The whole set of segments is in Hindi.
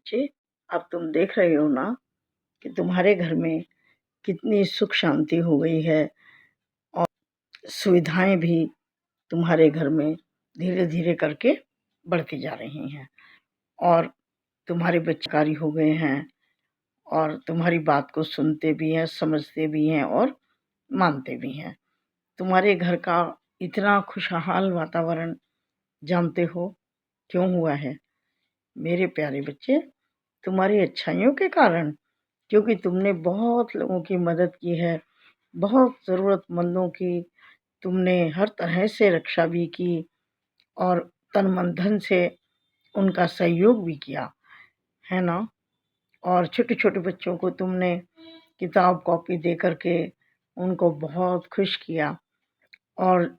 बच्चे, अब तुम देख रहे हो ना कि तुम्हारे घर में कितनी सुख शांति हो गई है और सुविधाएं भी तुम्हारे घर में धीरे धीरे करके बढ़ती जा रही हैं और तुम्हारे बच्चे कारी हो गए हैं और तुम्हारी बात को सुनते भी हैं, समझते भी हैं और मानते भी हैं। तुम्हारे घर का इतना खुशहाल वातावरण जानते हो क्यों हुआ है मेरे प्यारे बच्चे? तुम्हारी अच्छाइयों के कारण, क्योंकि तुमने बहुत लोगों की मदद की है, बहुत ज़रूरतमंदों की तुमने हर तरह से रक्षा भी की और तन मन धन से उनका सहयोग भी किया, है ना? और छोटे-छोटे बच्चों को तुमने किताब कॉपी दे कर के उनको बहुत खुश किया और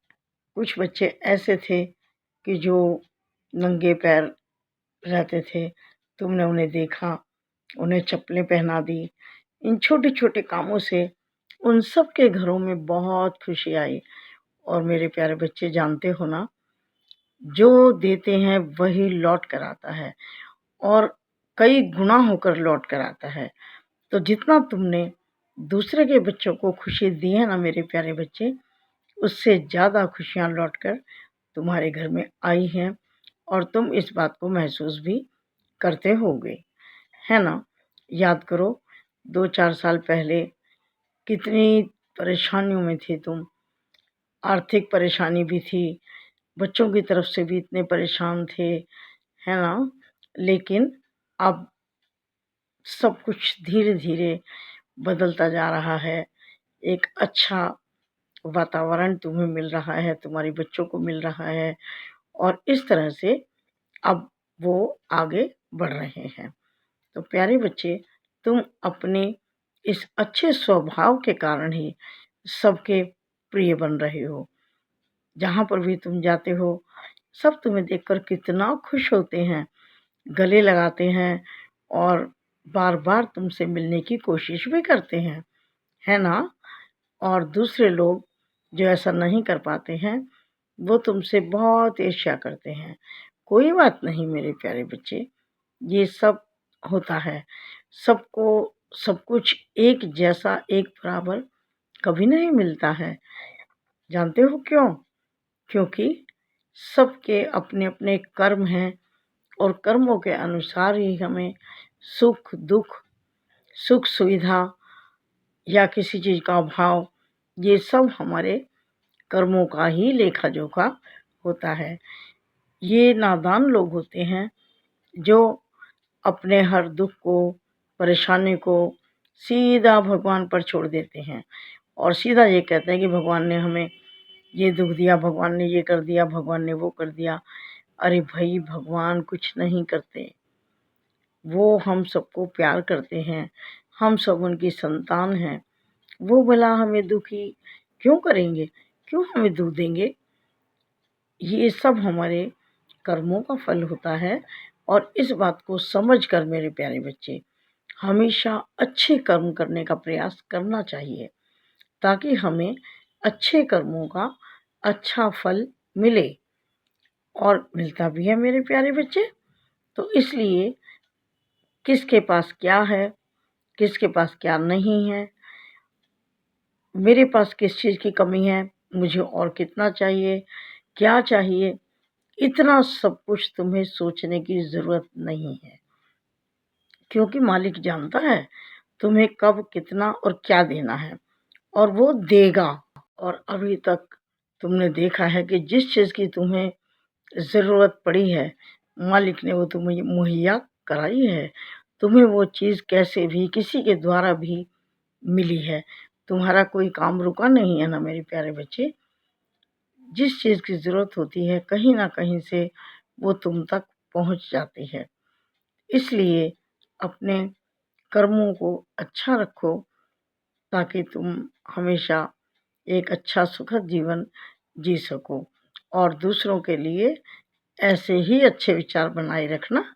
कुछ बच्चे ऐसे थे कि जो नंगे पैर रहते थे, तुमने उन्हें देखा, उन्हें चप्पलें पहना दी। इन छोटे-छोटे कामों से उन सब के घरों में बहुत खुशी आई और मेरे प्यारे बच्चे जानते हो ना, जो देते हैं वही लौट कर आता है और कई गुना होकर लौट कर आता है। तो जितना तुमने दूसरे के बच्चों को खुशी दी है ना मेरे प्यारे बच्चे, उससे ज़्यादा खुशियाँ लौटकर तुम्हारे घर में आई हैं और तुम इस बात को महसूस भी करते होगे, है ना? याद करो 2-4 साल पहले कितनी परेशानियों में थे तुम, आर्थिक परेशानी भी थी, बच्चों की तरफ से भी इतने परेशान थे, है ना? लेकिन अब सब कुछ धीरे-धीरे बदलता जा रहा है। एक अच्छा वातावरण तुम्हें मिल रहा है, तुम्हारे बच्चों को मिल रहा है और इस तरह से अब वो आगे बढ़ रहे हैं। तो प्यारे बच्चे, तुम अपने इस अच्छे स्वभाव के कारण ही सबके प्रिय बन रहे हो। जहाँ पर भी तुम जाते हो, सब तुम्हें देखकर कितना खुश होते हैं, गले लगाते हैं और बार-बार तुमसे मिलने की कोशिश भी करते हैं, है ना? और दूसरे लोग जो ऐसा नहीं कर पाते हैं, वो तुमसे बहुत ईर्ष्या करते हैं। कोई बात नहीं मेरे प्यारे बच्चे, ये सब होता है। सबको सब कुछ एक जैसा, एक बराबर कभी नहीं मिलता है। जानते हो क्यों? क्योंकि सबके अपने-अपने कर्म हैं और कर्मों के अनुसार ही हमें सुख, दुःख, सुख-सुविधा या किसी चीज़ का अभाव, ये सब हमारे कर्मों का ही लेखा-जोखा होता है। ये नादान लोग होते हैं जो अपने हर दुःख को, परेशानी को सीधा भगवान पर छोड़ देते हैं और सीधा ये कहते हैं कि भगवान ने हमें ये दुःख दिया, भगवान ने ये कर दिया, भगवान ने वो कर दिया। अरे भई, भगवान कुछ नहीं करते। वो हम सबको प्यार करते हैं, हम सब उनकी संतान हैं। वो भला हमें दुखी क्यों करेंगे? क्यों हमें दुःख देंगे? ये सब हमारे कर्मों का फल होता है और इस बात को समझकर मेरे प्यारे बच्चे, हमेशा अच्छे कर्म करने का प्रयास करना चाहिए ताकि हमें अच्छे कर्मों का अच्छा फल मिले और मिलता भी है मेरे प्यारे बच्चे। तो इसलिए किसके पास क्या है, किसके पास क्या नहीं है, मेरे पास किस चीज़ की कमी है, मुझे और कितना चाहिए, क्या चाहिए, इतना सब कुछ तुम्हें सोचने की ज़रूरत नहीं है, क्योंकि मालिक जानता है तुम्हें कब, कितना और क्या देना है और वो देगा। और अभी तक तुमने देखा है कि जिस चीज़ की तुम्हें ज़रूरत पड़ी है, मालिक ने वो तुम्हें मुहैया कराई है। तुम्हें वो चीज़ कैसे भी, किसी के द्वारा भी मिली है। तुम्हारा कोई काम रुका नहीं है ना मेरे प्यारे बच्चे। जिस चीज़ की ज़रूरत होती है, कहीं न कहीं से वो तुम तक पहुँच जाती है। इसलिए अपने कर्मों को अच्छा रखो ताकि तुम हमेशा एक अच्छा सुखद जीवन जी सको और दूसरों के लिए ऐसे ही अच्छे विचार बनाए रखना।